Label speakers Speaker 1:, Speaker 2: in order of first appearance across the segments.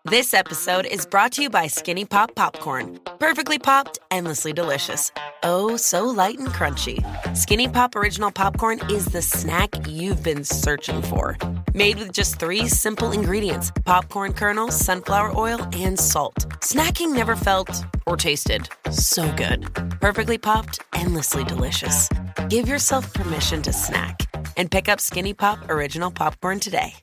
Speaker 1: This episode is brought to you by Skinny Pop Popcorn. Perfectly popped, endlessly delicious. Oh, so light and crunchy. Skinny Pop Original Popcorn is the snack you've been searching for. Made with just 3 simple ingredients: popcorn kernels, sunflower oil, and salt. Snacking never felt or tasted so good. Perfectly popped, endlessly delicious. Give yourself permission to snack and pick up Skinny Pop Original Popcorn today.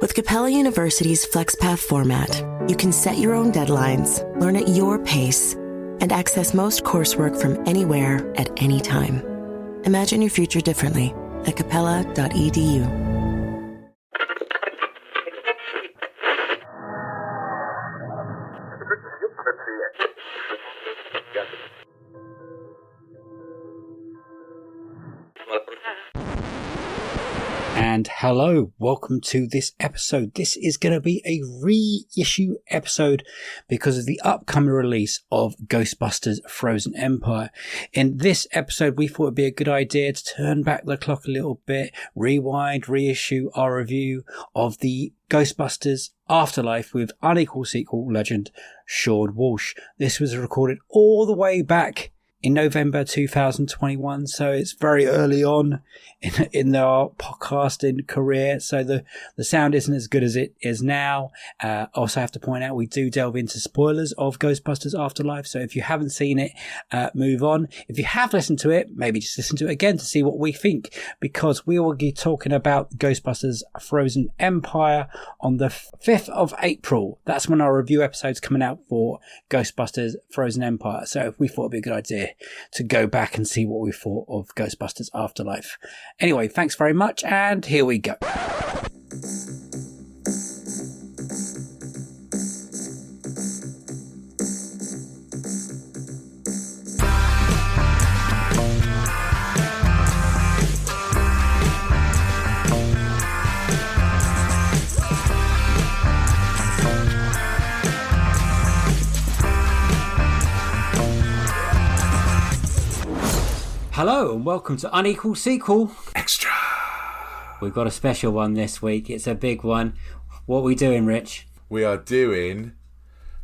Speaker 2: With Capella University's FlexPath format, you can set your own deadlines, learn at your pace, and access most coursework from anywhere at any time. Imagine your future differently at capella.edu.
Speaker 3: And hello, welcome to this episode. This is going to be a reissue episode because of the upcoming release of Ghostbusters Frozen Empire. In this episode, we thought it'd be a good idea to turn back the clock a little bit, rewind, reissue our review of the Ghostbusters Afterlife with Unequal sequel legend Seann Walsh. This was recorded all the way back in November 2021, so it's very early on in our podcasting career, so the sound isn't as good as it is now. Also have to point out, we do delve into spoilers of Ghostbusters Afterlife, so if you haven't seen it, move on. If you have listened to it, maybe just listen to it again to see what we think, because we will be talking about Ghostbusters Frozen Empire on the 5th of April. That's when our review episode's coming out for Ghostbusters Frozen Empire, so we thought it'd be a good idea to go back and see what we thought of Ghostbusters Afterlife. Anyway, thanks very much, and here we go. Hello and welcome to Unequal Sequel
Speaker 4: Extra.
Speaker 3: We've got a special one this week. It's a big one. What are we doing, Rich?
Speaker 4: We are doing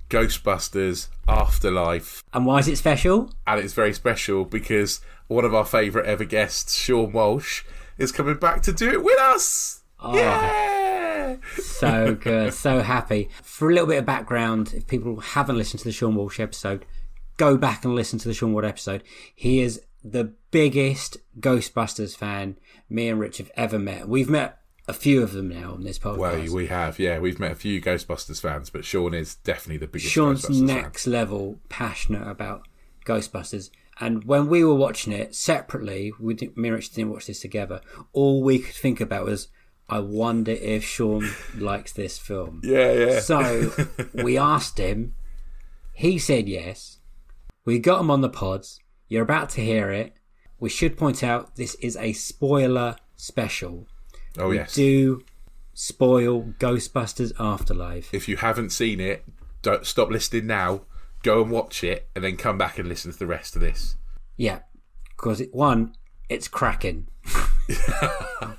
Speaker 4: Ghostbusters Afterlife.
Speaker 3: And why is it special?
Speaker 4: And it's very special because one of our favourite ever guests, Seann Walsh, is coming back to do it with us.
Speaker 3: Oh,
Speaker 4: yeah!
Speaker 3: So good. So happy. For a little bit of background, if people haven't listened to the Seann Walsh episode, go back and listen to the Seann Walsh episode. He is the biggest Ghostbusters fan me and Rich have ever met. We've met a few of them now on this podcast.
Speaker 4: Well, we have, yeah. We've met a few Ghostbusters fans, but Seann is definitely the biggest
Speaker 3: Sean's
Speaker 4: Ghostbusters
Speaker 3: next
Speaker 4: fan.
Speaker 3: level passionate about Ghostbusters. And when we were watching it separately, me and Rich didn't watch this together, all we could think about was, I wonder if Seann likes this film.
Speaker 4: Yeah.
Speaker 3: So we asked him. He said yes. We got him on the pods. You're about to hear it. We should point out this is a spoiler special.
Speaker 4: Oh, yes.
Speaker 3: We do spoil Ghostbusters Afterlife.
Speaker 4: If you haven't seen it, don't stop listening now. Go and watch it and then come back and listen to the rest of this.
Speaker 3: Yeah, because it's cracking.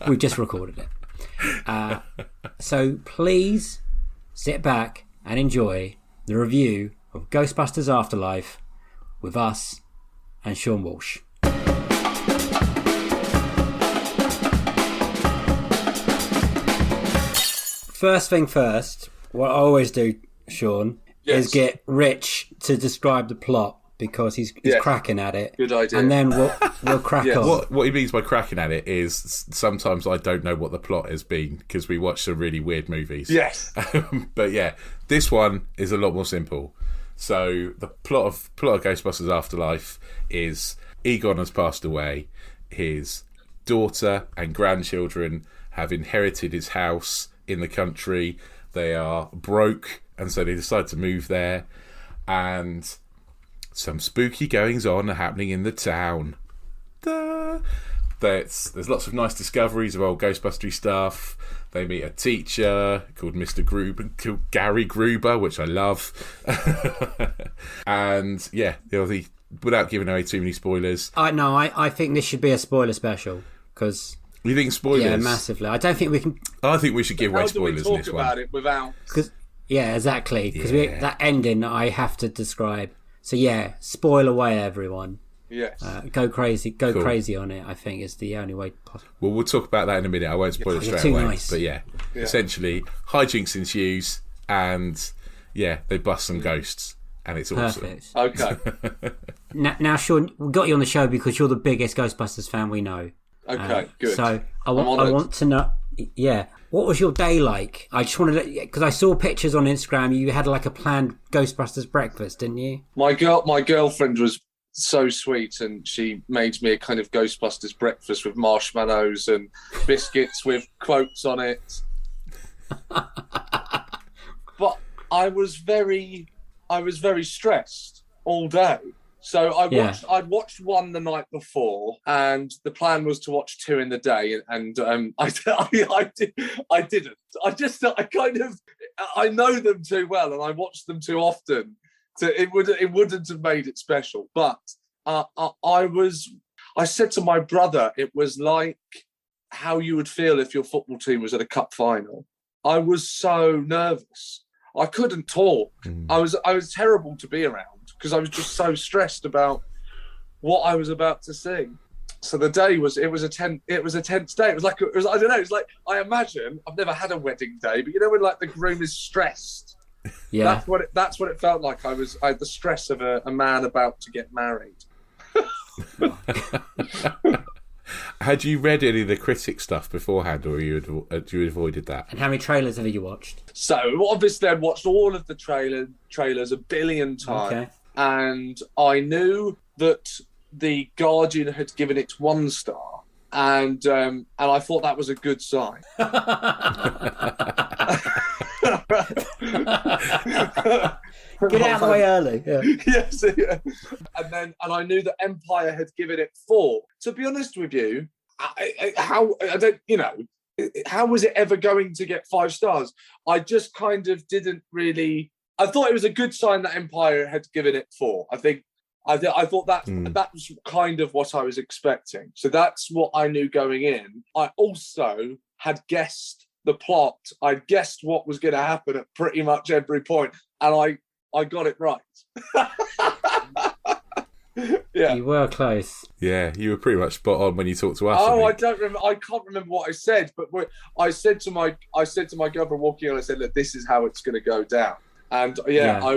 Speaker 3: We've just recorded it. So please sit back and enjoy the review of Ghostbusters Afterlife with us and Seann Walsh. First thing first, what I always do, Sean, is get Rich to describe the plot because he's cracking at it.
Speaker 5: Good idea.
Speaker 3: And then we'll crack on.
Speaker 4: What he means by cracking at it is sometimes I don't know what the plot has been because we watch some really weird movies.
Speaker 5: Yes.
Speaker 4: But yeah, this one is a lot more simple. So the plot of Ghostbusters Afterlife is Egon has passed away. His daughter and grandchildren have inherited his house in the country. They are broke, and so they decide to move there. And some spooky goings on are happening in the town. There's lots of nice discoveries of old Ghostbustery stuff. They meet a teacher called Mr. Gruber, called Gary Gruber, which I love. And yeah, without giving away too many spoilers.
Speaker 3: I think this should be a spoiler special because
Speaker 4: You think spoilers?
Speaker 3: Yeah, massively. I don't think we can.
Speaker 4: I think we should give away spoilers in this one.
Speaker 5: How do we talk about it without?
Speaker 3: Yeah, exactly. Because that ending I have to describe. So yeah, spoil away, everyone.
Speaker 5: Yes.
Speaker 3: Go crazy on it. I think is the only way possible.
Speaker 4: Well, we'll talk about that in a minute. I won't spoil it straight away. Nice. But yeah, essentially hijinks ensues, and they bust some ghosts, and it's
Speaker 3: perfect.
Speaker 5: Awesome.
Speaker 3: Okay. now, Sean, we got you on the show because you're the biggest Ghostbusters fan we know.
Speaker 5: Okay, good.
Speaker 3: So I want to know. Yeah, what was your day like? I just wanted to, because I saw pictures on Instagram. You had like a planned Ghostbusters breakfast, didn't you?
Speaker 5: My girlfriend was so sweet, and she made me a kind of Ghostbusters breakfast with marshmallows and biscuits with quotes on it. But I was very stressed all day. So I'd watched one the night before, and the plan was to watch two in the day, and I didn't. I know them too well, and I watched them too often. So it wouldn't have made it special. But I said to my brother, it was like how you would feel if your football team was at a cup final. I was so nervous. I couldn't talk. I was terrible to be around because I was just so stressed about what I was about to see. So the day was a tense day. It was I don't know. It's like, I imagine, I've never had a wedding day, but you know when like the groom is stressed. Yeah, that's what it felt like. I had the stress of a man about to get married.
Speaker 4: Had you read any of the critic stuff beforehand, or you avoided that?
Speaker 3: And how many trailers have you watched?
Speaker 5: So obviously I'd watched all of the trailers a billion times. Okay. And I knew that The Guardian had given it 1 star, and I thought that was a good sign.
Speaker 3: Get out of the way early. Yeah.
Speaker 5: Yes, yeah. And I knew that Empire had given it 4. To be honest with you, how was it ever going to get 5 stars? I just kind of didn't really. I thought it was a good sign that Empire had given it 4. I thought that was kind of what I was expecting. So that's what I knew going in. I also had guessed the plot. I'd guessed what was going to happen at pretty much every point, and I got it right. Yeah,
Speaker 3: you were close.
Speaker 4: Yeah, you were pretty much spot on when you talked to us.
Speaker 5: Oh, I don't remember. I can't remember what I said, but I said to my girlfriend walking on, I said, "Look, this is how it's going to go down." And I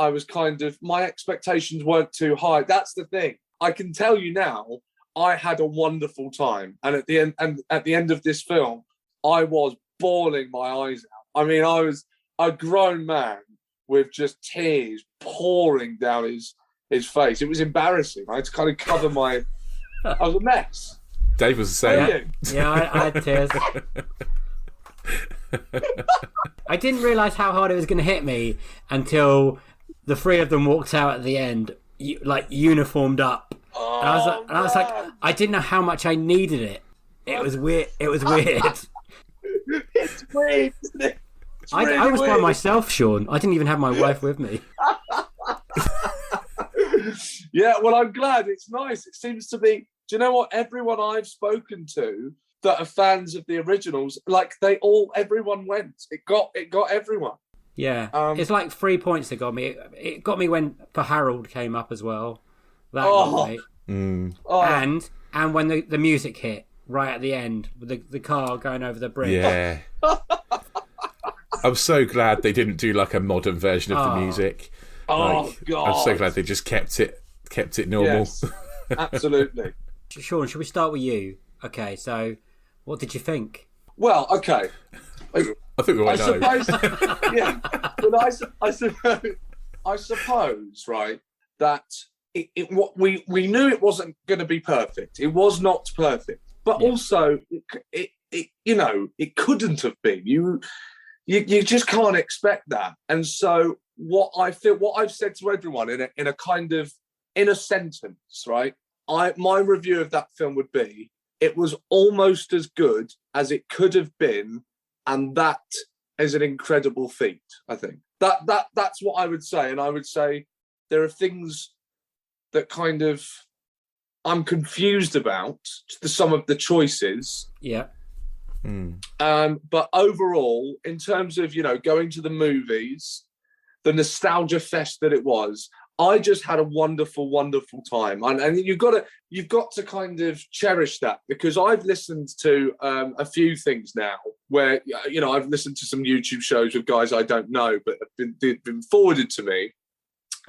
Speaker 5: was kind of, my expectations weren't too high. That's the thing. I can tell you now, I had a wonderful time, and at the end of this film, I was bawling my eyes out. I mean, I was a grown man with just tears pouring down his face. It was embarrassing. I had to kind of cover my. I was a mess.
Speaker 4: Dave was the same.
Speaker 3: Yeah, I had tears. I didn't realise how hard it was going to hit me until the 3 of them walked out at the end, like uniformed up.
Speaker 5: Oh,
Speaker 3: and I was like, I didn't know how much I needed it. It was weird.
Speaker 5: It's weird, isn't it?
Speaker 3: I was by myself, Sean. I didn't even have my wife with me.
Speaker 5: Yeah, well, I'm glad. It's nice. It seems to be. Do you know what? Everyone I've spoken to that are fans of the originals, like everyone went. It got everyone.
Speaker 3: Yeah, it's like 3 points that got me. It got me when For Harold came up as well. That got me. And when the music hit right at the end with the car going over the bridge.
Speaker 4: Yeah. I'm so glad they didn't do like a modern version of the music.
Speaker 5: God!
Speaker 4: I'm so glad they just kept it normal.
Speaker 5: Yes, absolutely.
Speaker 4: Sean,
Speaker 3: should we start with you? Okay, so what did you think?
Speaker 5: Well, okay.
Speaker 4: I think we might know.
Speaker 5: Yeah, but I suppose, right, that we knew it wasn't going to be perfect. It was not perfect, but also it couldn't have been. You just can't expect that. And so what I've said to everyone in a sentence, right? My review of that film would be, it was almost as good as it could have been, and that is an incredible feat. I think that's what I would say, and I would say there are things that kind of I'm confused about some of the choices.
Speaker 3: Yeah.
Speaker 5: But overall, in terms of, going to the movies, the nostalgia fest that it was, I just had a wonderful, wonderful time. And you've got to kind of cherish that, because I've listened to a few things now where, I've listened to some YouTube shows with guys I don't know, but have been forwarded to me,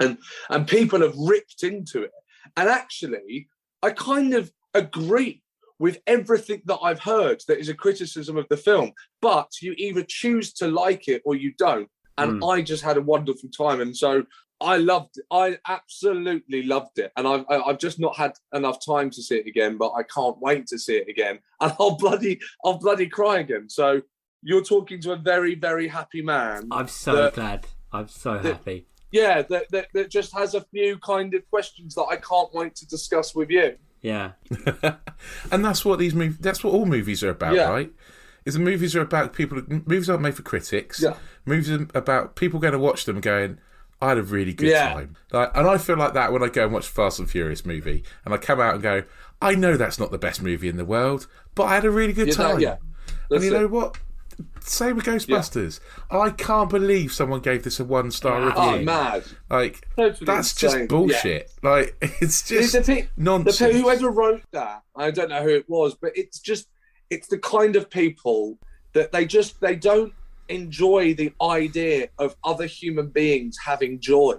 Speaker 5: and people have ripped into it. And actually, I kind of agree with everything that I've heard that is a criticism of the film, but you either choose to like it or you don't. And I just had a wonderful time. And so I loved it. I absolutely loved it. And I've just not had enough time to see it again, but I can't wait to see it again. And I'll bloody cry again. So you're talking to a very, very happy man.
Speaker 3: I'm so glad. I'm so happy.
Speaker 5: Yeah, that just has a few kind of questions that I can't wait to discuss with you.
Speaker 3: Yeah.
Speaker 4: And that's what all movies are about, right? Is the movies are about people. Movies aren't made for critics. Yeah. Movies are about people going to watch them going, I had a really good time. And I feel like that when I go and watch Fast and Furious movie, and I come out and go, I know that's not the best movie in the world, but I had a really good time. And you know what? Same with Ghostbusters. Yeah. I can't believe someone gave this a 1-star review.
Speaker 5: Oh, mad!
Speaker 4: Like totally that's insane. Just bullshit. Yeah. Like it's just nonsense.
Speaker 5: Whoever wrote that, I don't know who it was, but it's the kind of people that they don't enjoy the idea of other human beings having joy.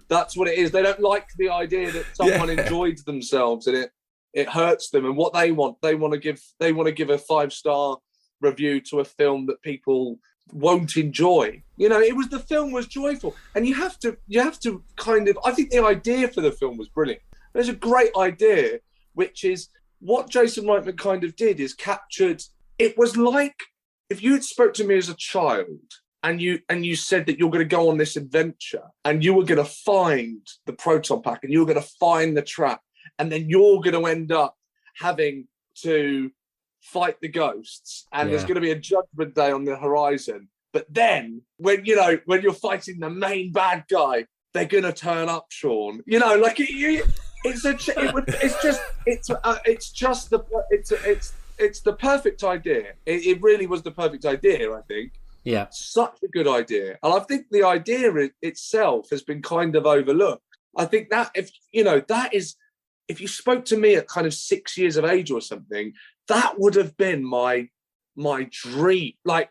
Speaker 5: That's what it is. They don't like the idea that someone enjoyed themselves, and it hurts them. And what they want to give a 5-star review to a film that people won't enjoy. The film was joyful, and you have to kind of. I think the idea for the film was brilliant. There's a great idea, which is what Jason Reitman kind of did is captured. It was like if you had spoke to me as a child and you said that you're going to go on this adventure and you were going to find the proton pack and you were going to find the trap, and then you're going to end up having to fight the ghosts, and there's going to be a judgment day on the horizon. But then when you're fighting the main bad guy, they're going to turn up, Sean. It's the perfect idea. It really was the perfect idea, I think.
Speaker 3: Yeah.
Speaker 5: Such a good idea. And I think the idea itself has been kind of overlooked. I think that if you spoke to me at kind of 6 years of age or something, that would have been my dream. That,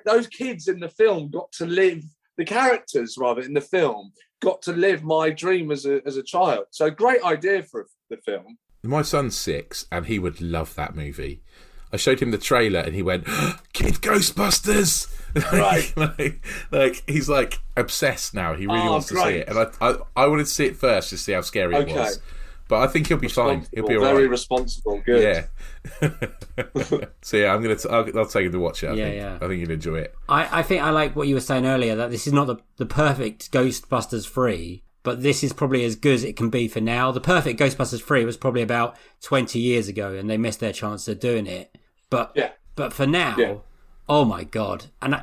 Speaker 5: those kids in the film got to live, the characters rather in the film got to live my dream as a child. So great idea for the film.
Speaker 4: My son's 6 and he would love that movie. I showed him the trailer and he went, Kid Ghostbusters! Like he's like obsessed now. He really wants to see it. And I wanted to see it first to see how scary it was. But I think he'll be fine. He'll be all right.
Speaker 5: Very responsible. Good.
Speaker 4: Yeah. So yeah, I'll take him to watch it. I think you'll enjoy it.
Speaker 3: I think I like what you were saying earlier, that this is not the perfect Ghostbusters 3, but this is probably as good as it can be for now. The perfect Ghostbusters 3 was probably about 20 years ago, and they missed their chance of doing it. But for now, oh my God. And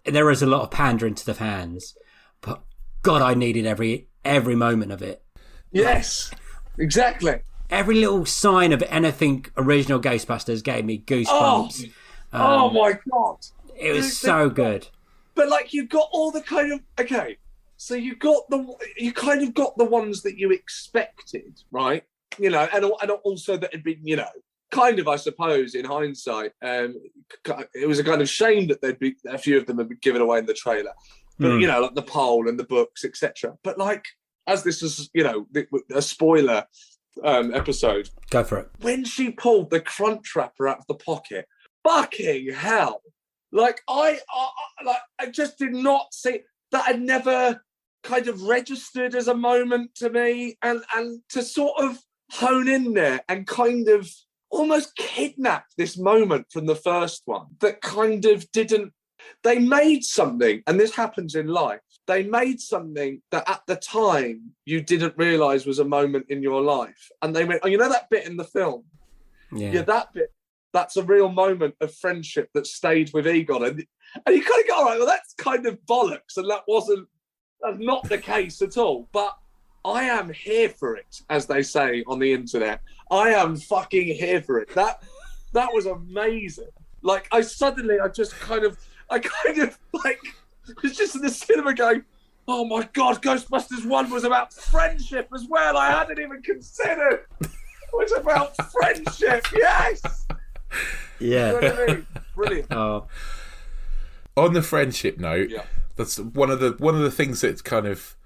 Speaker 3: there is a lot of pandering to the fans, but God, I needed every moment of it.
Speaker 5: Yes. Exactly.
Speaker 3: Every little sign of anything original Ghostbusters gave me goosebumps.
Speaker 5: Oh my God.
Speaker 3: It was so good.
Speaker 5: But you've got all the kind of so you kind of got the ones that you expected, right? And also that had been, kind of, I suppose, in hindsight, it was a kind of shame that a few of them had been given away in the trailer. But like the pole and the books, etc. But as this is, a spoiler episode.
Speaker 3: Go for it.
Speaker 5: When she pulled the crunch wrapper out of the pocket, fucking hell! I just did not see that. Had never kind of registered as a moment to me, and to sort of hone in there and kind of almost kidnap this moment from the first one that kind of didn't. They made something, and this happens in life. They made something that at the time you didn't realise was a moment in your life. And they went, that bit in the film? Yeah, that bit, that's a real moment of friendship that stayed with Egon. And you kind of go, all right, well, that's kind of bollocks. And that's not the case at all. But I am here for it, as they say on the internet. I am fucking here for it. That was amazing. Like, I just kind of like was just in the cinema going, oh my God, Ghostbusters 1 was about friendship as well. I hadn't even considered. It was about friendship. Yes.
Speaker 3: Yeah.
Speaker 5: You know what I mean? Brilliant.
Speaker 3: Oh.
Speaker 4: On the friendship note, that's one of the things that's kind of,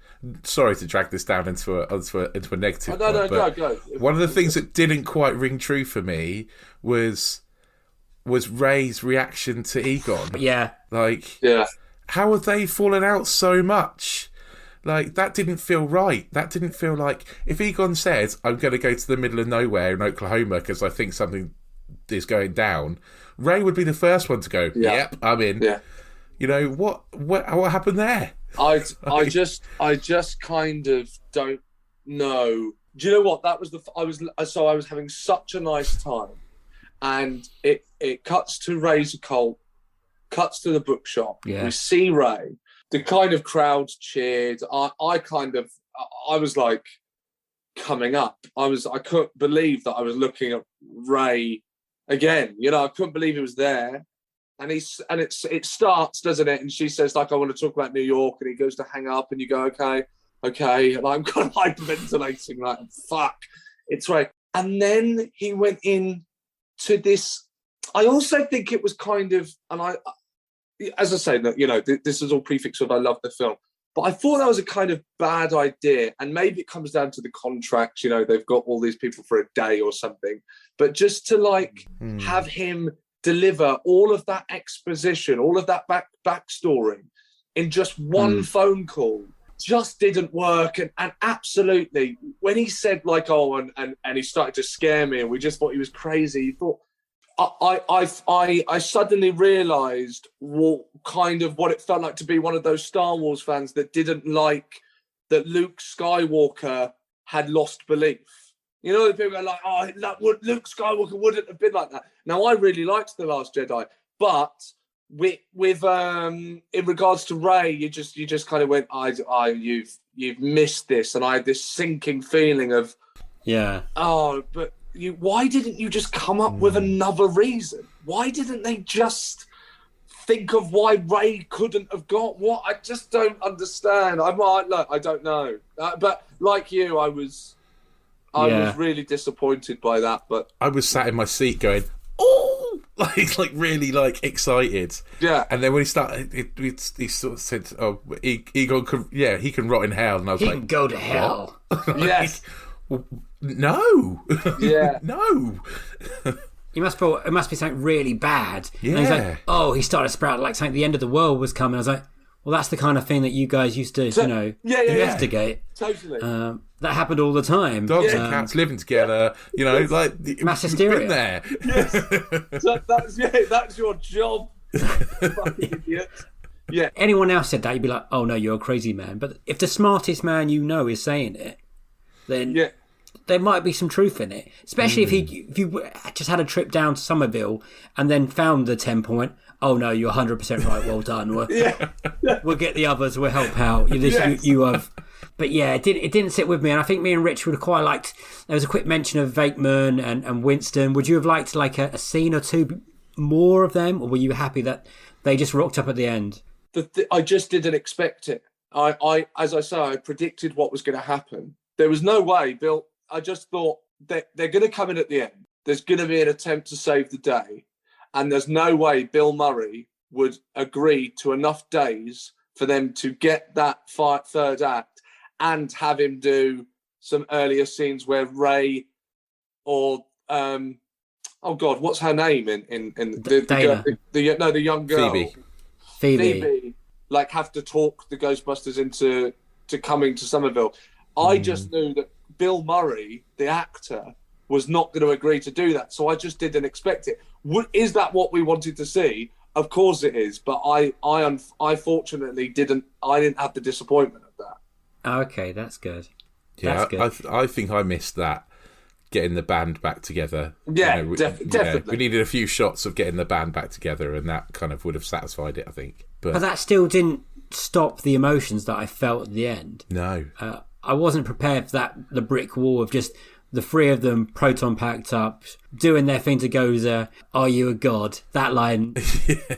Speaker 4: sorry to drag this down into a negative.
Speaker 5: Go.
Speaker 4: One of the things that didn't quite ring true for me was Ray's reaction to Egon.
Speaker 3: Yeah.
Speaker 4: Like, how have they fallen out so much? Like, that didn't feel right. That didn't feel like, if Egon says, I'm going to go to the middle of nowhere in Oklahoma because I think something is going down, Ray would be the first one to go, yep, I'm in.
Speaker 5: Yeah.
Speaker 4: You know, what happened there?
Speaker 5: I just kind of don't know. Do you know what? That was I was having such a nice time, and it cuts to Ray's occult, cuts to the bookshop.
Speaker 3: Yeah.
Speaker 5: We see Ray. The kind of crowd cheered. I was like coming up. I couldn't believe that I was looking at Ray again. You know, I couldn't believe he was there. And it starts, doesn't it? And she says, like, I want to talk about New York, and he goes to hang up, and you go, okay. And I'm kind of hyperventilating, like, fuck, it's right. And then he went in to this. I also think it was kind of, and as I say, that, you know, this is all prefix of I love the film, but I thought that was a kind of bad idea, and maybe it comes down to the contracts. You know, they've got all these people for a day or something, but just to like have him deliver all of that exposition, all of that backstory in just one phone call just didn't work. And absolutely, when he said like, oh, and he started to scare me, and we just thought he was crazy. You thought, I suddenly realised what it felt like to be one of those Star Wars fans that didn't like that Luke Skywalker had lost belief. You know, the people are like, oh, Luke Skywalker wouldn't have been like that. Now, I really liked The Last Jedi, but with in regards to Rey, you just kind of went, you've missed this, and I had this sinking feeling of, but why didn't you just come up with another reason? Why didn't they just think of why Rey couldn't have got what? I just don't understand. I don't know, but like you, I was really disappointed by that. But
Speaker 4: I was sat in my seat going, oh, like really like excited. Yeah. And then when he started, he sort of said, oh, Egon he can rot in hell. And I was
Speaker 3: he
Speaker 4: like,
Speaker 3: can go to hell.
Speaker 5: Yes.
Speaker 4: Well, no.
Speaker 5: Yeah.
Speaker 4: No.
Speaker 3: It must be something really bad.
Speaker 4: Yeah.
Speaker 3: And he's like, oh, he started sprouting like something, the end of the world was coming. I was like, well, that's the kind of thing that you guys used to, investigate.
Speaker 5: Totally.
Speaker 3: That happened all the time.
Speaker 4: Dogs and cats living together, you know, like
Speaker 3: mass hysteria.
Speaker 4: Been there.
Speaker 5: Yes. So that's your job. Fucking idiot. Yeah.
Speaker 3: Anyone else said that, you'd be like, oh no, you're a crazy man. But if the smartest man you know is saying it, then there might be some truth in it. Especially if you just had a trip down to Somerville and then found the 10 point. Oh no, you're 100% right. Well done. We'll get the others. We'll help out. You have. But yeah, it didn't sit with me, and I think me and Rich would have quite liked. There was a quick mention of Vakeman and Winston. Would you have liked like a scene or two more of them, or were you happy that they just rocked up at the end?
Speaker 5: I just didn't expect it. I as I say, I predicted what was going to happen. There was no way, Bill. I just thought that they're going to come in at the end. There's going to be an attempt to save the day. And there's no way Bill Murray would agree to enough days for them to get that third act and have him do some earlier scenes where Ray or what's her name in the young girl Phoebe like have to talk the Ghostbusters into coming to Somerville. I just knew that Bill Murray, the actor, was not going to agree to do that. So I just didn't expect it. Is that what we wanted to see? Of course it is. But I fortunately didn't have the disappointment of that.
Speaker 3: Okay, that's good.
Speaker 4: Yeah,
Speaker 3: that's good.
Speaker 4: I think I missed that, getting the band back together.
Speaker 5: Yeah, definitely.
Speaker 4: We needed a few shots of getting the band back together, and that kind of would have satisfied it, I think. But
Speaker 3: that still didn't stop the emotions that I felt at the end.
Speaker 4: No.
Speaker 3: I wasn't prepared for the brick wall of just the three of them proton packed up, doing their thing to Gozer. Are you a god? That line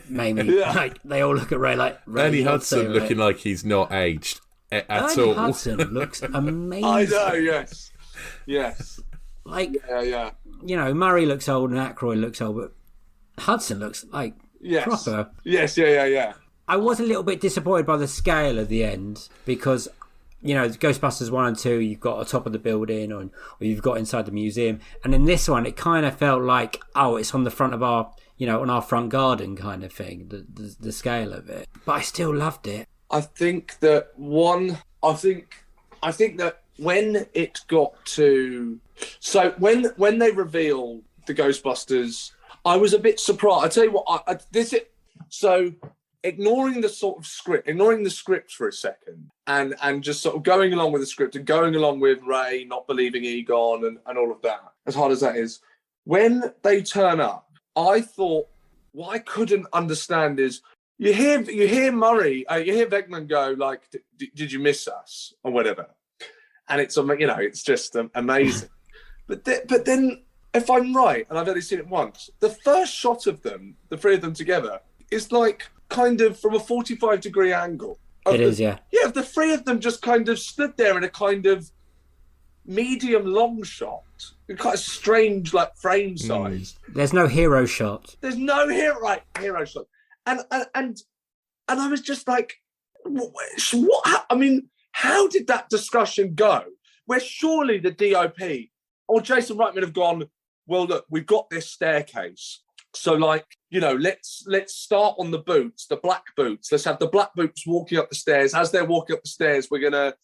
Speaker 3: made me like. They all look at Ray like
Speaker 4: Ernie Hudson looking like he's not aged at all.
Speaker 3: Ernie Hudson looks amazing.
Speaker 5: I know. Yes.
Speaker 3: Like
Speaker 5: yeah.
Speaker 3: You know, Murray looks old and Aykroyd looks old, but Hudson looks like proper.
Speaker 5: Yes. Yeah.
Speaker 3: I was a little bit disappointed by the scale of the end because, you know, Ghostbusters 1 and 2, you've got on top of the building or you've got inside the museum. And in this one, it kind of felt like, it's on the front of our, you know, on our front garden kind of thing, the scale of it. But I still loved it.
Speaker 5: I think that when it got to... So when they revealed the Ghostbusters, I was a bit surprised. I tell you what, so ignoring the script for a second and just sort of going along with the script and going along with Ray not believing Egon and all of that, as hard as that is, when they turn up, I thought what I couldn't understand is you hear Murray, you hear Vegman go like, did you miss us or whatever? And it's, you know, it's just amazing. But then, if I'm right, and I've only seen it once, the first shot of them, the three of them together, is like kind of from a 45-degree angle.
Speaker 3: It is, yeah.
Speaker 5: Yeah, the three of them just kind of stood there in a kind of medium long shot, kind of strange, like frame size.
Speaker 3: There's no hero shot.
Speaker 5: There's no hero shot. And I was just like, what? I mean, how did that discussion go? Where surely the DOP or Jason Reitman have gone, well, look, we've got this staircase. So, like, you know, let's start on the boots, the black boots. Let's have the black boots walking up the stairs. As they're walking up the stairs, we're gonna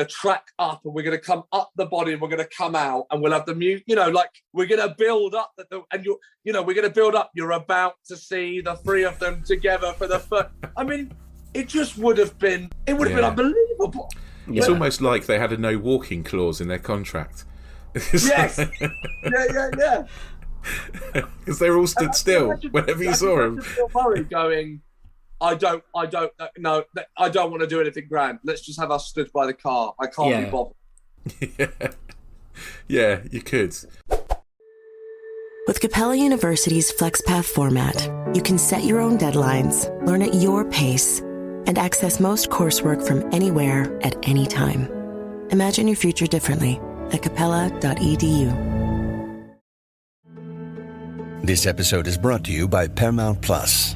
Speaker 5: track up, and we're gonna come up the body, and we're gonna come out, and we'll have the mute. You know, like we're gonna build up we're gonna build up. You're about to see the three of them together for the first. I mean, it just would have been. It would have been unbelievable.
Speaker 4: It's almost like they had a no walking clause in their contract.
Speaker 5: Yes. Yeah.
Speaker 4: Because they were all stood still whenever you saw him.
Speaker 5: Murray going, I don't want to do anything grand. Let's just have us stood by the car. I can't be bothered.
Speaker 4: Yeah, you could.
Speaker 2: With Capella University's FlexPath format, you can set your own deadlines, learn at your pace, and access most coursework from anywhere at any time. Imagine your future differently at capella.edu.
Speaker 6: This episode is brought to you by Paramount Plus.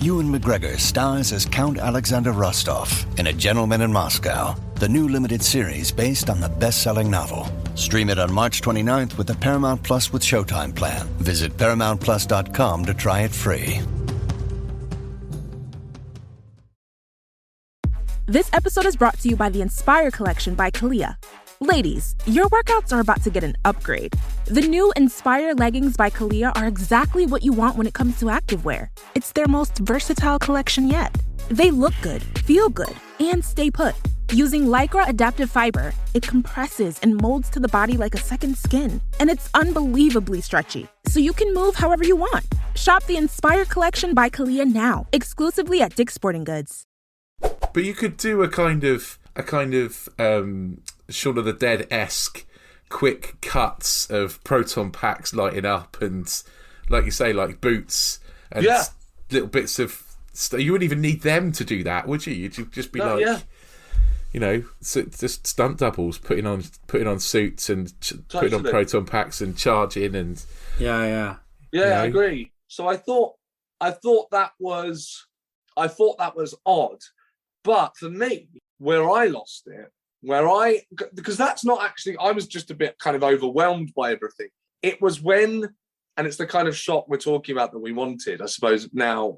Speaker 6: Ewan McGregor stars as Count Alexander Rostov in A Gentleman in Moscow, the new limited series based on the best-selling novel. Stream it on March 29th with the Paramount Plus with Showtime plan. Visit ParamountPlus.com to try it free.
Speaker 7: This episode is brought to you by the Inspire Collection by Kalia. Ladies, your workouts are about to get an upgrade. The new Inspire leggings by Kalia are exactly what you want when it comes to activewear. It's their most versatile collection yet. They look good, feel good, and stay put. Using Lycra adaptive fiber, it compresses and molds to the body like a second skin. And it's unbelievably stretchy, so you can move however you want. Shop the Inspire Collection by Kalia now, exclusively at Dick's Sporting Goods.
Speaker 4: But you could do a kind of Shaun of the Dead-esque quick cuts of proton packs lighting up and, like you say, like boots and little bits of stuff. You wouldn't even need them to do that, would you? You'd just be you know, just stunt doubles putting on suits and putting on proton packs and charging and
Speaker 5: I agree. So I thought that was odd, but for me, where I lost it. Because that's not actually, I was just a bit kind of overwhelmed by everything. It was when, and it's the kind of shot we're talking about that we wanted, I suppose now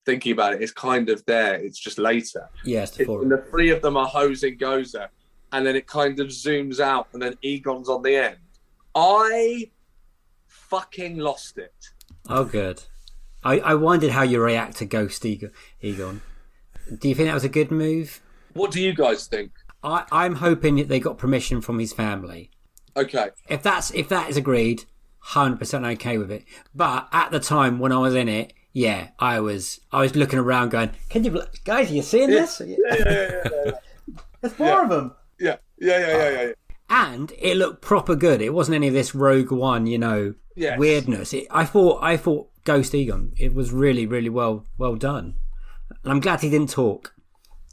Speaker 5: thinking about it, it's kind of there, it's just later.
Speaker 3: Yes,
Speaker 5: and the three of them are hosing Gozer, and then it kind of zooms out, and then Egon's on the end. I fucking lost it.
Speaker 3: Oh, good. I wondered how you react to Ghost Egon. Do you think that was a good move?
Speaker 5: What do you guys think?
Speaker 3: I'm hoping that they got permission from his family.
Speaker 5: Okay.
Speaker 3: If that is agreed, 100% okay with it. But at the time when I was in it, I was looking around going, guys, are you seeing this?
Speaker 5: Yeah.
Speaker 3: There's four of them.
Speaker 5: Yeah.
Speaker 3: And it looked proper good. It wasn't any of this Rogue One, weirdness. I thought Ghost Egon. It was really, really well done. And I'm glad he didn't talk,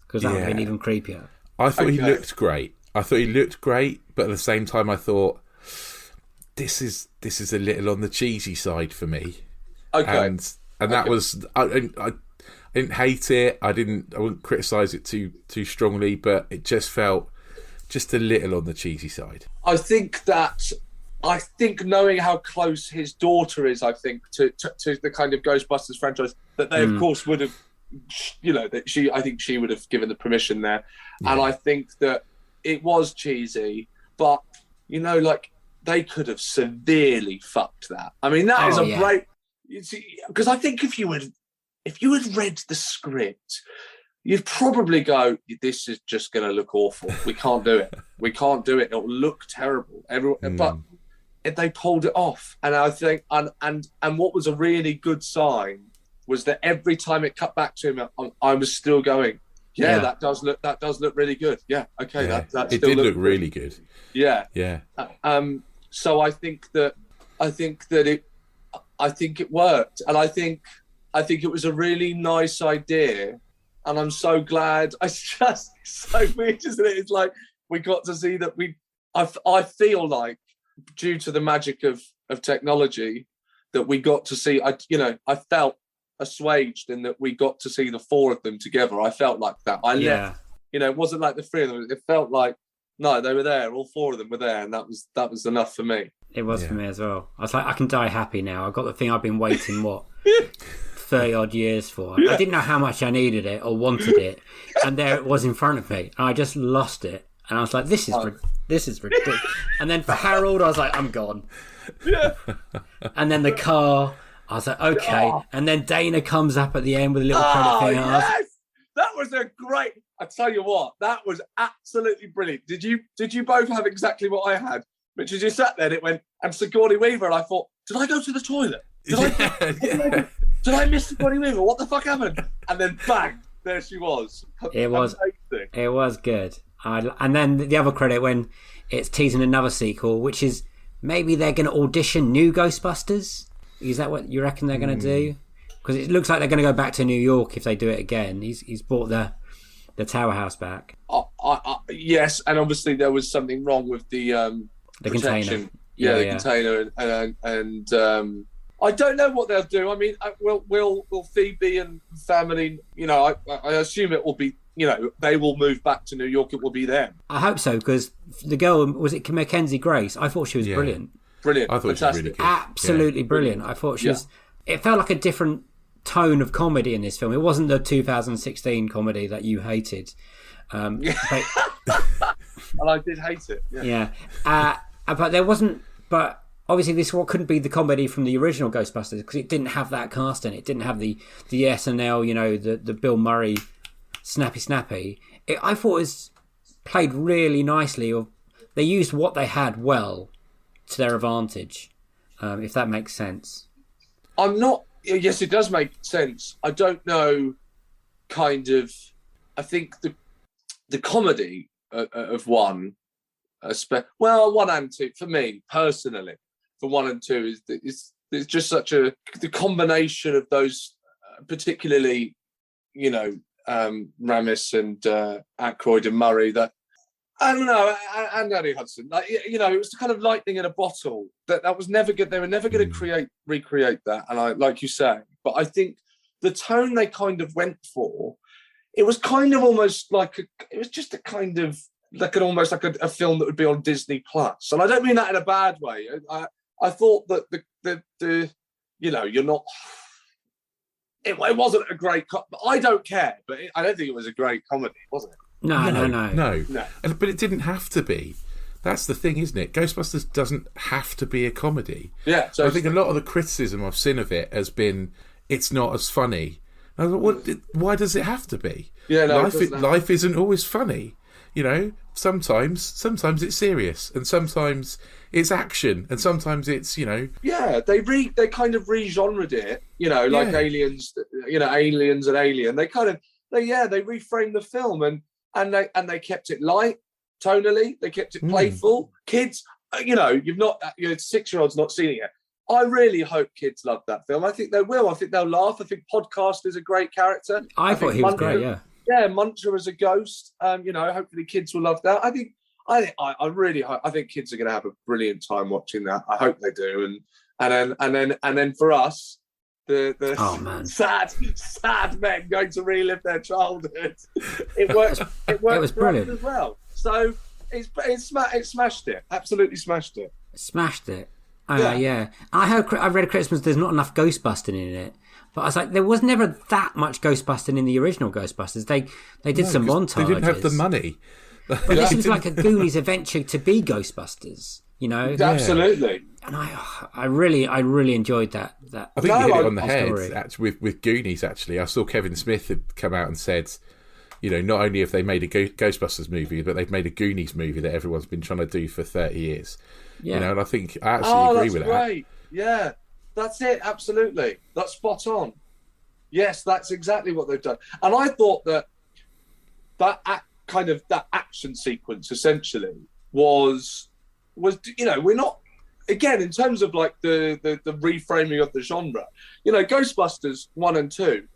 Speaker 3: because that would have been even creepier.
Speaker 4: I thought he looked great. But at the same time, I thought this is a little on the cheesy side for me.
Speaker 5: Okay.
Speaker 4: And that was I didn't hate it. I wouldn't criticise it too strongly, but it just felt just a little on the cheesy side.
Speaker 5: I think knowing how close his daughter is, I think to the kind of Ghostbusters franchise, that they of course would have, I think she would have given the permission there, and I think that it was cheesy, but they could have severely fucked that. I mean, that is a great, because I think if you had read the script, you'd probably go, this is just going to look awful. We can't do it. It'll look terrible. But they pulled it off. And I think, and what was a really good sign was that every time it cut back to him, I was still going, that does look really good. Yeah. Okay.
Speaker 4: Yeah.
Speaker 5: That
Speaker 4: it
Speaker 5: still
Speaker 4: did look really good.
Speaker 5: Yeah.
Speaker 4: Yeah.
Speaker 5: So I think it worked. And I think it was a really nice idea. And I'm so glad. It's just so weird, isn't it? It's like we got to see that I feel like, due to the magic of technology, that we got to see. I felt assuaged in that we got to see the four of them together. I felt like that. It wasn't like the three of them. It felt like, no, they were there. All four of them were there, and that was enough for me.
Speaker 3: It was for me as well. I was like, I can die happy now. I got the thing I've been waiting 30 odd years for. I didn't know how much I needed it or wanted it, and there it was in front of me, and I just lost it. And I was like, this is ridiculous. And then for Harold, I was like, I'm gone.
Speaker 5: Yeah.
Speaker 3: And then the car, I was like, okay. And then Dana comes up at the end with a little credit thing.
Speaker 5: Yes! That was a great. I tell you what, that was absolutely brilliant. Did you both have exactly what I had? Which is, you sat there and it went, and Sigourney Weaver, and I thought, did I go to the toilet? Did I miss Sigourney Weaver? What the fuck happened? And then bang, there she was.
Speaker 3: It was good. And then the other credit when it's teasing another sequel, which is maybe they're going to audition new Ghostbusters. Is that what you reckon they're going to do? Because it looks like they're going to go back to New York if they do it again. He's brought the Tower House back.
Speaker 5: Yes, and obviously there was something wrong with the
Speaker 3: container.
Speaker 5: Container, and I don't know what they'll do. I mean, will Phoebe and family? I assume it will be. They will move back to New York. It will be them.
Speaker 3: I hope so, because the girl, was it Mackenzie Grace? I thought she was brilliant.
Speaker 5: Brilliant.
Speaker 4: I thought she was really good.
Speaker 3: Absolutely brilliant. I thought she was. It felt like a different tone of comedy in this film. It wasn't the 2016 comedy that you hated.
Speaker 5: And I did hate it.
Speaker 3: Yeah. But there wasn't. But obviously, this couldn't be the comedy from the original Ghostbusters, because it didn't have that cast in it. It didn't have the SNL, the Bill Murray snappy. I thought it was played really nicely. Or they used what they had well to their advantage, if that makes sense.
Speaker 5: Yes, it does make sense. I don't know. I think the comedy of one. One and two for me personally. For one and two is just such the combination of those, particularly, Ramis and Aykroyd and Murray. That I don't know, and Danny Hudson. It was kind of lightning in a bottle. That was never good. They were never going to recreate that. And like you say, but I think the tone they kind of went for, it was kind of almost like it was just a kind of. Almost like a film that would be on Disney Plus, and I don't mean that in a bad way. I thought that you're not. It wasn't a great. I don't care, but I don't think it was a great comedy, was it?
Speaker 3: No.
Speaker 4: But it didn't have to be. That's the thing, isn't it? Ghostbusters doesn't have to be a comedy.
Speaker 5: Yeah. So
Speaker 4: I think a lot of the criticism I've seen of it has been it's not as funny. I thought, why does it have to be?
Speaker 5: Yeah, no,
Speaker 4: life isn't always funny. Sometimes it's serious, and sometimes it's action, and sometimes it's
Speaker 5: Yeah, they kind of re-genred it, like Aliens, Aliens and Alien. They kind of they reframed the film and they kept it light. tonally. They kept it playful. Kids, you've not, 6-year-olds not seen it yet. I really hope kids love that film. I think they will. I think they'll laugh. I think Podcast is a great character.
Speaker 3: I thought he was great, yeah.
Speaker 5: Yeah, Muncher as a ghost. Hopefully kids will love that. I really hope. I think kids are going to have a brilliant time watching that. I hope they do. And then for us, the sad men going to relive their childhood. It works. It was brilliant as well. So it smashed it. Absolutely smashed it.
Speaker 3: Smashed it. Yeah. I read at Christmas there's not enough Ghostbusting in it. But I was like, there was never that much Ghostbusting in the original Ghostbusters. They did some montages.
Speaker 4: They didn't have the money.
Speaker 3: But this was like a Goonies adventure to be Ghostbusters,
Speaker 5: Absolutely.
Speaker 3: And I really enjoyed that.
Speaker 4: I think you hit it on the head actually, with Goonies. Actually, I saw Kevin Smith had come out and said, not only have they made a Ghostbusters movie, but they've made a Goonies movie that everyone's been trying to do for 30 years. Yeah. And I think I actually agree with that.
Speaker 5: Right. Yeah, that's it. Absolutely, that's spot on. Yes, that's exactly what they've done. And I thought that action sequence essentially was we're not, again, in terms of like the reframing of the genre, Ghostbusters 1 and 2,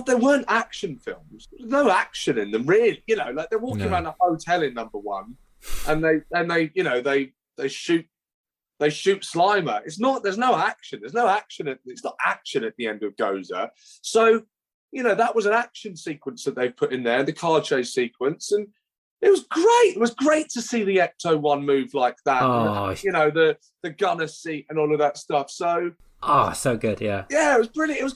Speaker 5: they weren't action films. There's no action in them really. Like they're walking around a hotel in number 1, and they shoot Slimer. There's no action. It's not action at the end of Gozer. So that was an action sequence that they put in there, the car chase sequence, and it was great. It was great to see the Ecto-1 move like that.
Speaker 3: Oh.
Speaker 5: The gunner seat and all of that stuff. So
Speaker 3: so good, yeah.
Speaker 5: Yeah, it was brilliant. It was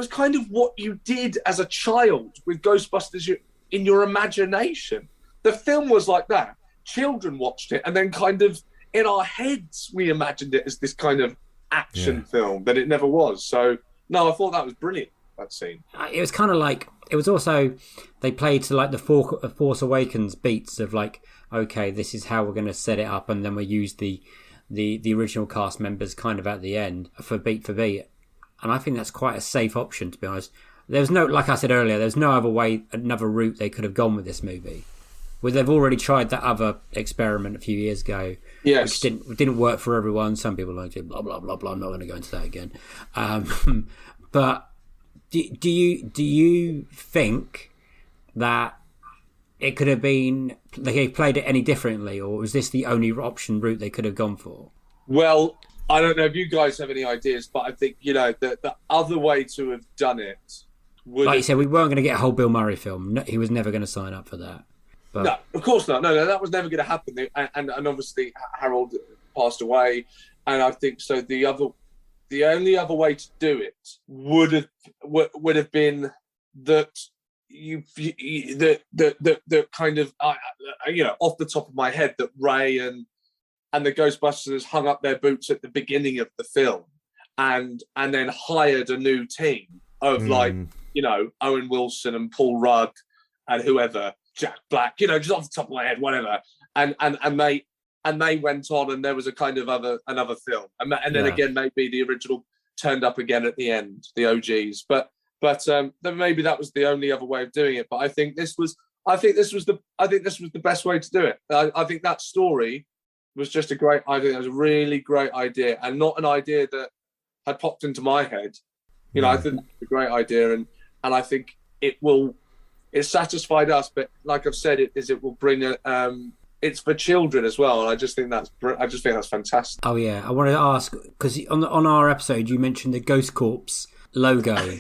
Speaker 5: kind of what you did as a child with Ghostbusters in your imagination. The film was like that. Children watched it, and then kind of in our heads we imagined it as this kind of action film that it never was. So no, I thought that was brilliant. That scene.
Speaker 3: It was kind of like, it was also, they played to like the Force Awakens beats of like, okay, this is how we're going to set it up, and then we use the original cast members kind of at the end for beat. And I think that's quite a safe option, to be honest. There's no, like I said earlier, there's no another route they could have gone with this movie. Well, they've already tried that other experiment a few years ago, which didn't work for everyone. Some people like it, blah blah blah blah. I'm not going to go into that again. But do you think that it could have been, they played it any differently, or was this the only route they could have gone for?
Speaker 5: Well, I don't know if you guys have any ideas, but I think the other way to have done it would,
Speaker 3: like you said, we weren't going to get a whole Bill Murray film. No, he was never going to sign up for that. But...
Speaker 5: No, of course not. No, that was never going to happen. And obviously Harold passed away, and I think so. The only other way to do it would have been that the kind of off the top of my head, that Ray and the Ghostbusters hung up their boots at the beginning of the film, and then hired a new team of Owen Wilson and Paul Rudd and whoever, Jack Black, just off the top of my head, whatever, and they went on, and there was a kind of another film, and then again maybe the original turned up again at the end, the OGs, but then maybe that was the only other way of doing it. But I think this was the best way to do it. I think that story was just a great idea. It was a really great idea, and not an idea that had popped into my head. I think it's a great idea, and I think it satisfied us. But like I've said, it will bring it's for children as well, and I just think that's fantastic.
Speaker 3: Oh yeah, I wanted to ask, because on our episode you mentioned the Ghost Corps logo,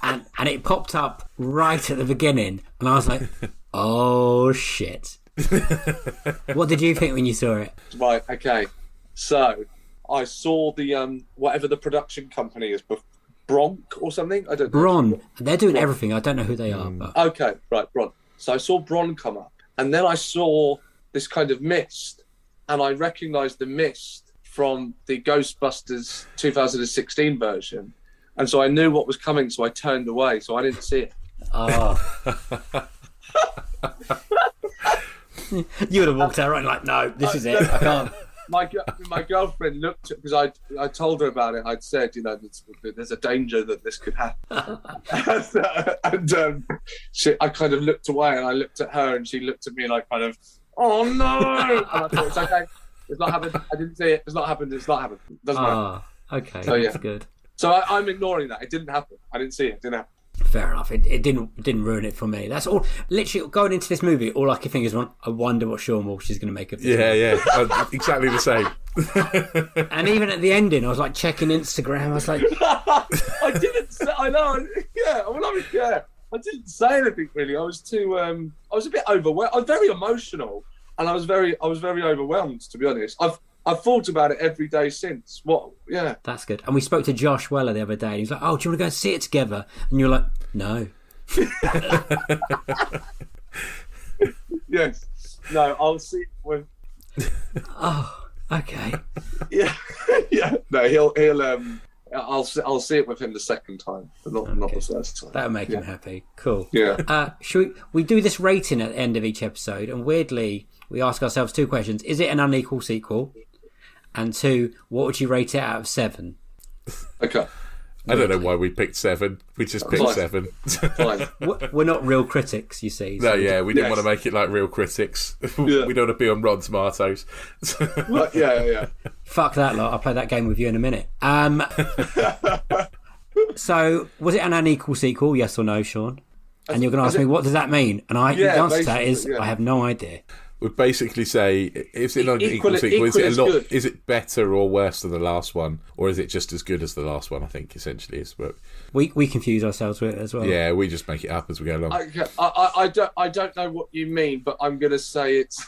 Speaker 3: and it popped up right at the beginning, and I was like, oh shit. What did you think when you saw it?
Speaker 5: Right, okay, so I saw the whatever the production company is, Bronk or something, I don't know.
Speaker 3: Bron, they're doing everything. I don't know who they are, but
Speaker 5: okay, right, Bron. So I saw Bron come up, and then I saw this kind of mist, and I recognised the mist from the Ghostbusters 2016 version, and so I knew what was coming, so I turned away, so I didn't see it.
Speaker 3: Oh. You would have walked out right like, no, this is it. I can't.
Speaker 5: my girlfriend looked at, because I told her about it. I'd said, there's a danger that this could happen, and I kind of looked away, and I looked at her, and she looked at me, and I kind of, oh no! And I thought, it's okay. It's not happened. I didn't see it. It's not happened. It's not happened. It doesn't matter.
Speaker 7: Okay,
Speaker 5: so,
Speaker 7: that's good.
Speaker 5: So I'm ignoring that. It didn't happen. I didn't see it. It didn't happen.
Speaker 3: Fair enough. It didn't ruin it for me. That's all. Literally, going into this movie, all I could think is, I wonder what Seann Walsh is going to make of this.
Speaker 4: Yeah. Exactly the same.
Speaker 3: And even at the ending, I was like checking Instagram. I was like,
Speaker 5: I didn't say. I know. Yeah. I didn't say anything really. I was too. I was a bit overwhelmed. I was very emotional, and I was very overwhelmed, to be honest. I've thought about it every day since. Yeah.
Speaker 3: That's good. And we spoke to Josh Weller the other day, and he was like, "Oh, do you want to go and see it together?" And you're like, "No."
Speaker 5: Yes. No, I'll see it with.
Speaker 3: Oh, okay.
Speaker 5: Yeah. Yeah. No, he'll. I'll see it with him the second time, but not the first time.
Speaker 3: That'll make him happy. Cool.
Speaker 5: Yeah.
Speaker 3: Should we do this rating at the end of each episode? And weirdly, we ask ourselves 2 questions: is it an unequal sequel? And 2, what would you rate it out of 7?
Speaker 5: Okay.
Speaker 4: I don't know why we picked 7. We just picked 7.
Speaker 5: Fine.
Speaker 3: We're not real critics, you see.
Speaker 4: So we didn't want to make it like real critics. We don't want to be on Rotten Tomatoes.
Speaker 5: Yeah.
Speaker 3: Fuck that lot. I'll play that game with you in a minute. So, was it an unequal sequel, yes or no, Sean? And you're going to ask me, what does that mean? And the answer to that is, I have no idea.
Speaker 4: Would basically say, is it not an equal sequel? Is it better or worse than the last one, or is it just as good as the last one? I think essentially is what
Speaker 3: we confuse ourselves with it as well.
Speaker 4: Yeah, we just make it up as we go along.
Speaker 5: I don't know what you mean, but I'm going to say it's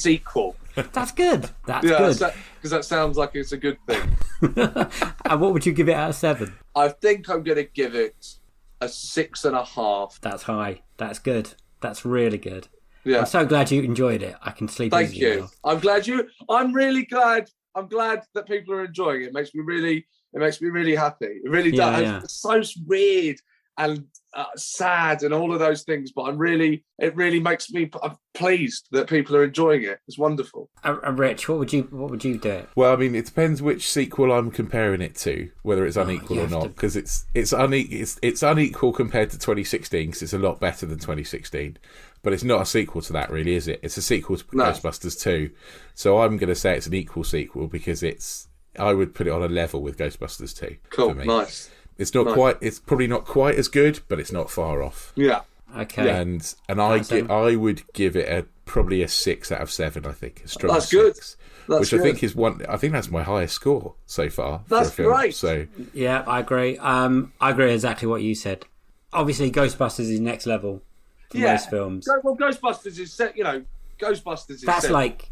Speaker 5: equal.
Speaker 3: That's good. That's good,
Speaker 5: because that sounds like it's a good thing.
Speaker 3: And what would you give it out of 7?
Speaker 5: I think I'm going to give it a 6.5.
Speaker 3: That's high. That's good. That's really good.
Speaker 5: Yeah.
Speaker 3: I'm so glad you enjoyed it. I can sleep easy.
Speaker 5: Thank you.
Speaker 3: Now.
Speaker 5: I'm really glad. I'm glad that people are enjoying it. It makes me really happy. It really does.
Speaker 3: Yeah.
Speaker 5: It's so weird and sad and all of those things, but it really makes me. I'm pleased that people are enjoying it. It's wonderful.
Speaker 3: Rich, what would you do it?
Speaker 4: Well, I mean, it depends which sequel I'm comparing it to, whether it's unequal or not, because it's unequal compared to 2016 because it's a lot better than 2016. But it's not a sequel to that, really, is it? It's a sequel to Ghostbusters 2. So I'm going to say it's an equal sequel because I would put it on a level with Ghostbusters 2.
Speaker 5: Cool,
Speaker 4: for me.
Speaker 5: nice.
Speaker 4: It's not quite. It's probably not quite as good, but it's not far off.
Speaker 5: Yeah.
Speaker 3: Okay.
Speaker 4: And I would give it probably a 6 out of 7. I think a strong
Speaker 5: that's
Speaker 4: 6,
Speaker 5: good. That's
Speaker 4: which
Speaker 5: good.
Speaker 4: I think is one. I think that's my highest score so far.
Speaker 5: That's
Speaker 4: for a film.
Speaker 5: great.
Speaker 4: So
Speaker 3: yeah, I agree. I agree exactly what you said. Obviously, Ghostbusters is next level. For most films.
Speaker 5: Well, Ghostbusters is set. Ghostbusters is.
Speaker 3: That's
Speaker 5: set.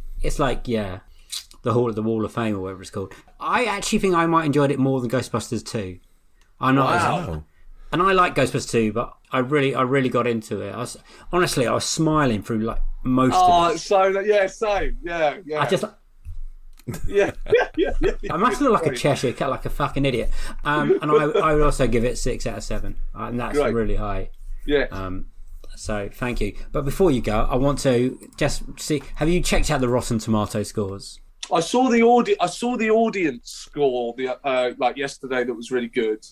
Speaker 3: The Wall of Fame or whatever it's called. I actually think I might enjoyed it more than Ghostbusters 2. I'm not. And I like Ghostbusters 2, but I really got into it. I was smiling through like most of it.
Speaker 5: Same. Yeah.
Speaker 3: I just.
Speaker 5: Yeah.
Speaker 3: I must look like a Cheshire cat, like a fucking idiot. And I would also give it 6 out of 7, and that's really high.
Speaker 5: Yeah.
Speaker 3: So thank you. But before you go, I want to just see. Have you checked out the Rotten Tomato scores?
Speaker 5: I saw the audience score yesterday. That was really good.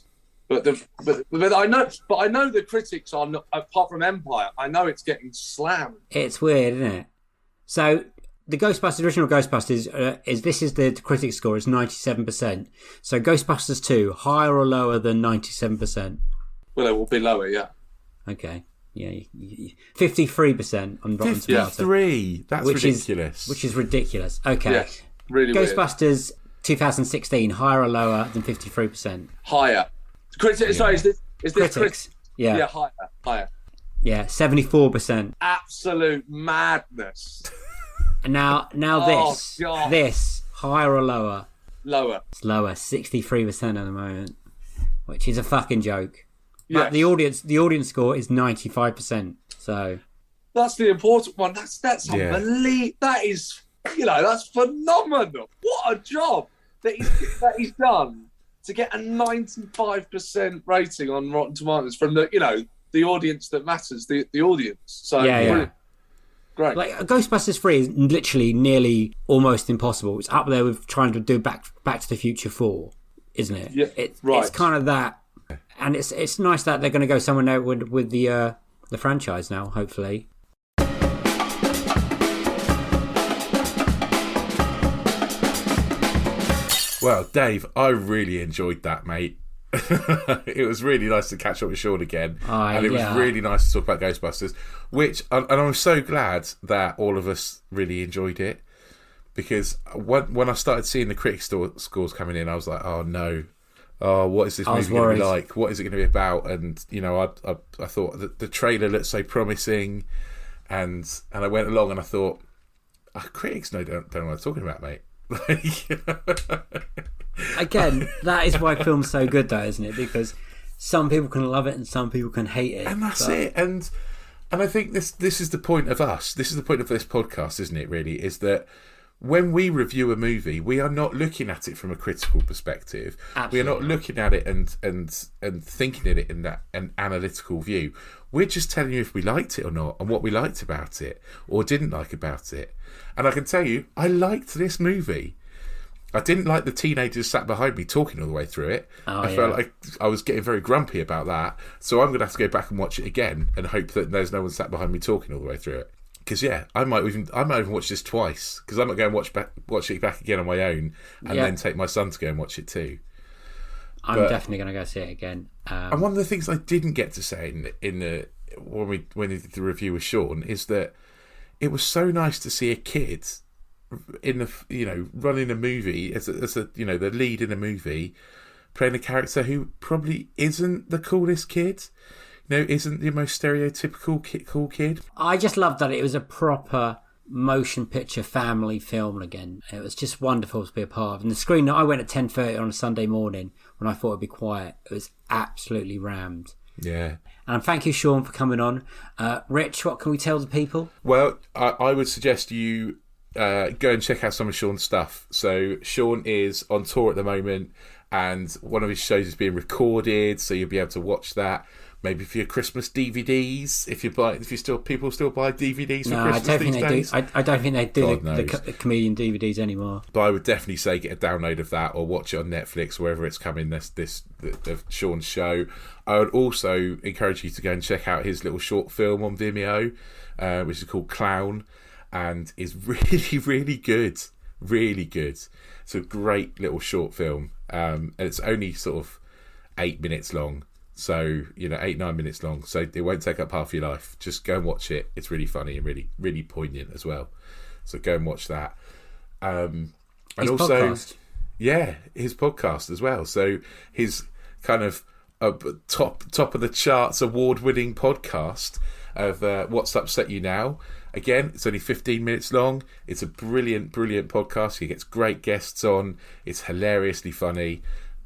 Speaker 5: But I know the critics are not, apart from Empire. I know it's getting slammed.
Speaker 3: It's weird, isn't it? So the original Ghostbusters is the critic score is 97%. So Ghostbusters 2 higher or lower than 97%?
Speaker 5: Well, it will be lower, yeah.
Speaker 3: Okay. Yeah, 53% on Rotten Tomatoes.
Speaker 4: 53. That's ridiculous.
Speaker 3: Which is ridiculous. Okay.
Speaker 5: Yes, really
Speaker 3: Ghostbusters 2016 higher or lower than 53%?
Speaker 5: Higher. Sorry, is this
Speaker 3: critics? Yeah,
Speaker 5: higher.
Speaker 3: Yeah, 74%.
Speaker 5: Absolute madness.
Speaker 3: And now this higher or lower?
Speaker 5: Lower.
Speaker 3: It's lower, 63% at the moment, which is a fucking joke.
Speaker 5: Yes.
Speaker 3: But the audience score is 95%. So
Speaker 5: that's the important one. That's unbelievable. That is, that's phenomenal. What a job that he's done to get a 95% rating on Rotten Tomatoes from the audience that matters, the audience. So
Speaker 3: yeah.
Speaker 5: Great.
Speaker 3: Like Ghostbusters 3 is literally nearly almost impossible. It's up there with trying to do Back to the Future 4, isn't it?
Speaker 5: Yeah, right.
Speaker 3: It's kind of that, and it's nice that they're going to go somewhere now with the franchise now, hopefully.
Speaker 4: Well, Dave, I really enjoyed that, mate. It was really nice to catch up with Sean again, and it was really nice to talk about Ghostbusters. And I'm so glad that all of us really enjoyed it, because when I started seeing the critic scores coming in, I was like, oh no, what is this movie going to be like? What is it going to be about? And I thought that the trailer looked so promising, and I went along and I thought, critics don't know what I'm talking about, mate.
Speaker 3: Again, that is why film's so good, though, isn't it? Because some people can love it and some people can hate it,
Speaker 4: and that's it. And I think this is the point of us. This is the point of this podcast, isn't it? Really, is that when we review a movie, we are not looking at it from a critical perspective.
Speaker 3: Absolutely.
Speaker 4: We are not looking at it and thinking of it in an analytical view. We're just telling you if we liked it or not, and what we liked about it or didn't like about it. And I can tell you, I liked this movie. I didn't like the teenagers sat behind me talking all the way through it. I felt like I was getting very grumpy about that. So I'm going to have to go back and watch it again and hope that there's no one sat behind me talking all the way through it. Because I might even watch this twice, because I might go and watch it back again on my own, and then take my son to go and watch it too.
Speaker 3: I'm definitely going to go see it again.
Speaker 4: And one of the things I didn't get to say when we did the review with Sean is that it was so nice to see a kid running a movie as the lead in a movie, playing a character who probably isn't the coolest kid, isn't the most stereotypical cool kid. I
Speaker 3: just loved that it was a proper motion picture family film again. It was just wonderful to be a part of. And the screen, I went at 10:30 on a Sunday morning when I thought it'd be quiet. It was absolutely rammed.
Speaker 4: Yeah.
Speaker 3: And thank you, Sean, for coming on. Rich, what can we tell the people?
Speaker 4: Well, I would suggest you go and check out some of Sean's stuff. So Sean is on tour at the moment, and one of his shows is being recorded, so you'll be able to watch that. Maybe for your Christmas DVDs, people still buy DVDs for Christmas these days.
Speaker 3: I don't think they do the comedian DVDs anymore.
Speaker 4: But I would definitely say get a download of that or watch it on Netflix, wherever it's coming. The Sean's show. I would also encourage you to go and check out his little short film on Vimeo, which is called Clown, and is really, really good. Really good. It's a great little short film, and it's only sort of 8 minutes long. So, 8-9 minutes long. So it won't take up half your life. Just go and watch it. It's really funny and really, really poignant as well. So go and watch that. And
Speaker 3: his
Speaker 4: also,
Speaker 3: podcast.
Speaker 4: Yeah, his podcast as well. So his kind of top of the charts award-winning podcast of What's Upset You Now. Again, it's only 15 minutes long. It's a brilliant, brilliant podcast. He gets great guests on. It's hilariously funny.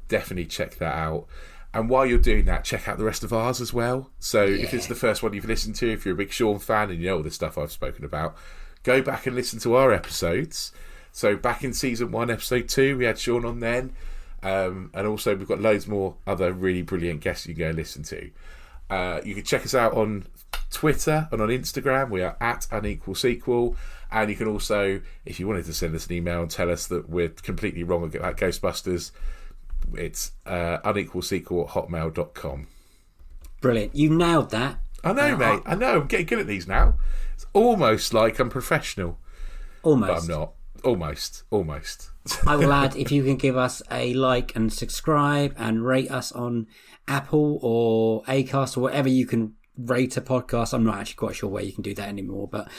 Speaker 4: Definitely check that out. And while you're doing that, check out the rest of ours as well. So if it's the first one you've listened to, if you're a big Sean fan and you know all the stuff I've spoken about, go back and listen to our episodes. So back in season 1, episode 2, we had Sean on then. And also we've got loads more other really brilliant guests you can go and listen to. You can check us out on Twitter and on Instagram. We are at Unequal Sequel. And you can also, if you wanted to send us an email and tell us that we're completely wrong about Ghostbusters, it's unequalsequel@hotmail.com.
Speaker 3: Brilliant. You nailed that.
Speaker 4: I know, mate. I know. I'm getting good at these now. It's almost like I'm professional.
Speaker 3: Almost.
Speaker 4: But I'm not. Almost.
Speaker 3: I will add, if you can give us a like and subscribe and rate us on Apple or Acast or whatever you can rate a podcast. I'm not actually quite sure where you can do that anymore. But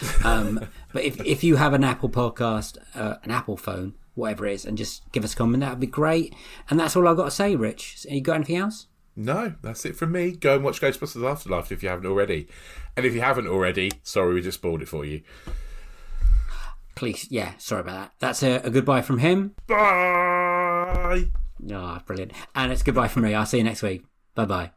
Speaker 3: but if you have an Apple podcast, an Apple phone, whatever it is, and just give us a comment, that would be great. And that's all I've got to say, Rich. You got anything else?
Speaker 4: No, that's it from me. Go and watch Ghostbusters Afterlife if you haven't already. And if you haven't already, sorry, we just spoiled it for you.
Speaker 3: Please, sorry about that. That's a goodbye from him.
Speaker 4: Bye!
Speaker 3: Oh, brilliant. And it's goodbye from me. I'll see you next week. Bye-bye.